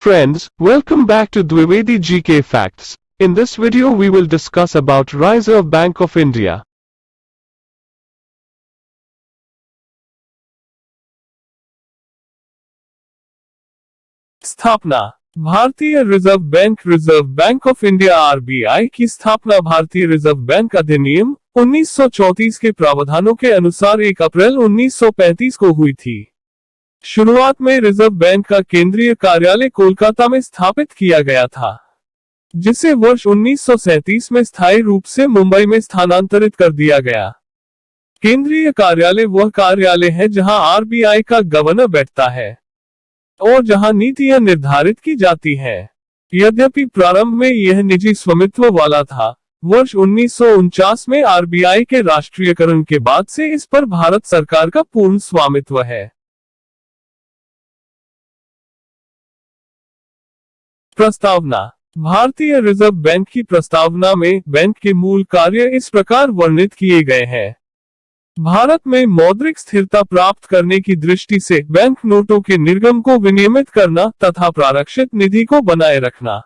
Friends, welcome back to Dwivedi GK Facts. In this video we will discuss about Reserve Bank of India. स्थापना। भारतीय reserve bank of India RBI की स्थापना भारतीय reserve bank अधिनियम 1934 के प्रावधानों के अनुसार 1 अप्रैल 1935 को हुई थी। शुरुआत में रिजर्व बैंक का केंद्रीय कार्यालय कोलकाता में स्थापित किया गया था, जिसे वर्ष 1937 में स्थायी रूप से मुंबई में स्थानांतरित कर दिया गया। केंद्रीय कार्यालय वह कार्यालय है जहां आरबीआई का गवर्नर बैठता है और जहां नीतियां निर्धारित की जाती हैं। यद्यपि प्रारंभ में यह निजी स्वामित्व वाला था, वर्ष 1949 में आरबीआई के राष्ट्रीयकरण के बाद से इस पर भारत सरकार का पूर्ण स्वामित्व है। प्रस्तावना। भारतीय रिजर्व बैंक की प्रस्तावना में बैंक के मूल कार्य इस प्रकार वर्णित किए गए हैं। भारत में मौद्रिक स्थिरता प्राप्त करने की दृष्टि से बैंक नोटों के निर्गम को विनियमित करना तथा प्रारक्षित निधि को बनाए रखना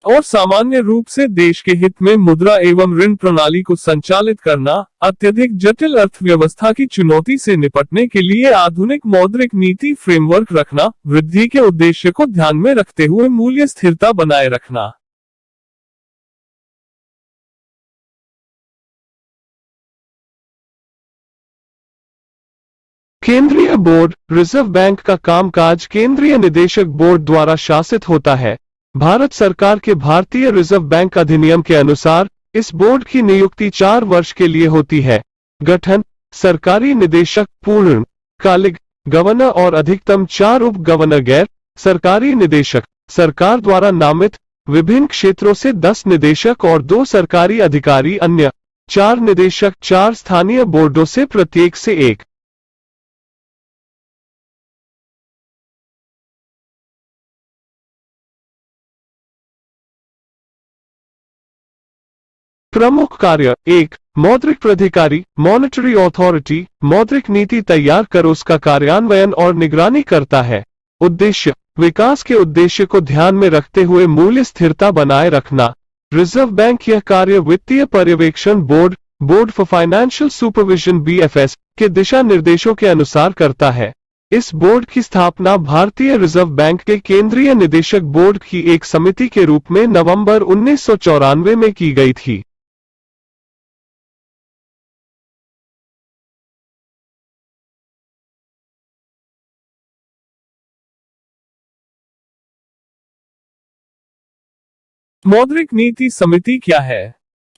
और सामान्य रूप से देश के हित में मुद्रा एवं ऋण प्रणाली को संचालित करना, अत्यधिक जटिल अर्थव्यवस्था की चुनौती से निपटने के लिए आधुनिक मौद्रिक नीति फ्रेमवर्क रखना, वृद्धि के उद्देश्य को ध्यान में रखते हुए मूल्य स्थिरता बनाए रखना। केंद्रीय बोर्ड। रिजर्व बैंक का कामकाज केंद्रीय निदेशक बोर्ड द्वारा शासित होता है। भारत सरकार के भारतीय रिजर्व बैंक अधिनियम के अनुसार इस बोर्ड की नियुक्ति 4 वर्ष के लिए होती है। गठन। सरकारी निदेशक, पूर्ण कालिक गवर्नर और अधिकतम 4 उप गवर्नर। गैर सरकारी निदेशक, सरकार द्वारा नामित, विभिन्न क्षेत्रों से 10 निदेशक और 2 सरकारी अधिकारी। अन्य 4 निदेशक, 4 स्थानीय बोर्डों से प्रत्येक से 1। प्रमुख कार्य। 1. मौद्रिक प्राधिकारी, मॉनेटरी अथॉरिटी, मौद्रिक नीति तैयार कर उसका कार्यान्वयन और निगरानी करता है। उद्देश्य। विकास के उद्देश्य को ध्यान में रखते हुए मूल्य स्थिरता बनाए रखना। रिजर्व बैंक यह कार्य वित्तीय पर्यवेक्षण board for financial supervision BFS के दिशा निर्देशों के अनुसार करता है। इस बोर्ड की स्थापना भारतीय रिजर्व बैंक के केंद्रीय निदेशक बोर्ड की एक समिति के रूप में नवंबर 1994 में की गई थी। मौद्रिक नीति समिति क्या है?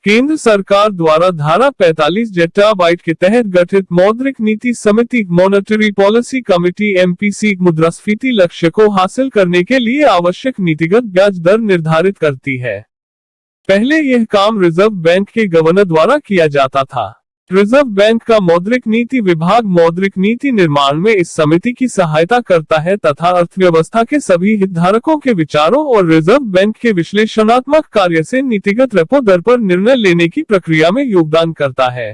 केंद्र सरकार द्वारा धारा 45(2) के तहत गठित मौद्रिक नीति समिति मॉनेटरी पॉलिसी कमेटी एमपीसी मुद्रास्फीति लक्ष्य को हासिल करने के लिए आवश्यक नीतिगत ब्याज दर निर्धारित करती है। पहले यह काम रिजर्व बैंक के गवर्नर द्वारा किया जाता था। रिजर्व बैंक का मौद्रिक नीति विभाग मौद्रिक नीति निर्माण में इस समिति की सहायता करता है तथा अर्थव्यवस्था के सभी हितधारकों के विचारों और रिजर्व बैंक के विश्लेषणात्मक कार्य से नीतिगत रेपो दर पर निर्णय लेने की प्रक्रिया में योगदान करता है।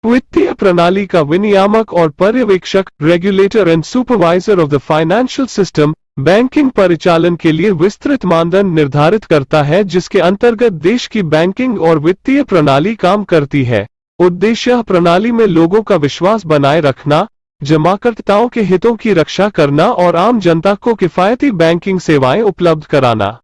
वित्तीय प्रणाली का विनियामक और पर्यवेक्षक, regulator and supervisor of the financial system, banking परिचालन के लिए विस्तृत मानदंड निर्धारित करता है जिसके अंतर्गत देश की बैंकिंग और वित्तीय प्रणाली काम करती है। उद्देश्य प्रणाली में लोगों का विश्वास बनाए रखना, जमाकर्ताओं के हितों की रक्षा करना और आम जनता को किफायती बैंकिंग सेवाएं उपलब्ध कराना।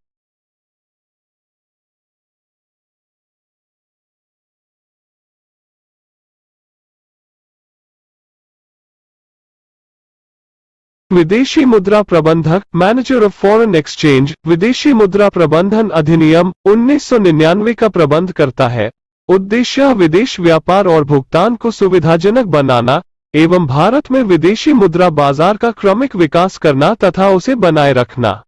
विदेशी मुद्रा प्रबंधक, मैनेजर ऑफ फॉरेन एक्सचेंज, विदेशी मुद्रा प्रबंधन अधिनियम 1999 का प्रबंध करता है। उद्देश्य विदेश व्यापार और भुगतान को सुविधाजनक बनाना एवं भारत में विदेशी मुद्रा बाजार का क्रमिक विकास करना तथा उसे बनाए रखना।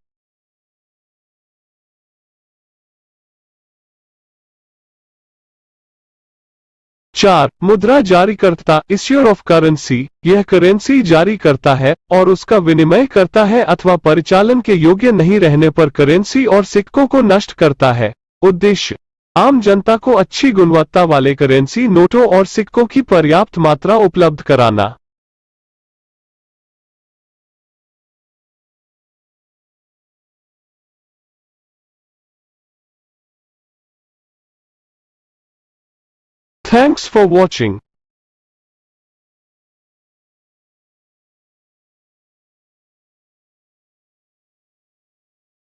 चार, मुद्रा जारीकर्ता, इश्यूर ऑफ करेंसी, यह करेंसी जारी करता है और उसका विनिमय करता है अथवा परिचालन के योग्य नहीं रहने पर करेंसी और सिक्कों को नष्ट करता है। उद्देश्य आम जनता को अच्छी गुणवत्ता वाले करेंसी नोटों और सिक्कों की पर्याप्त मात्रा उपलब्ध कराना। Thanks for watching.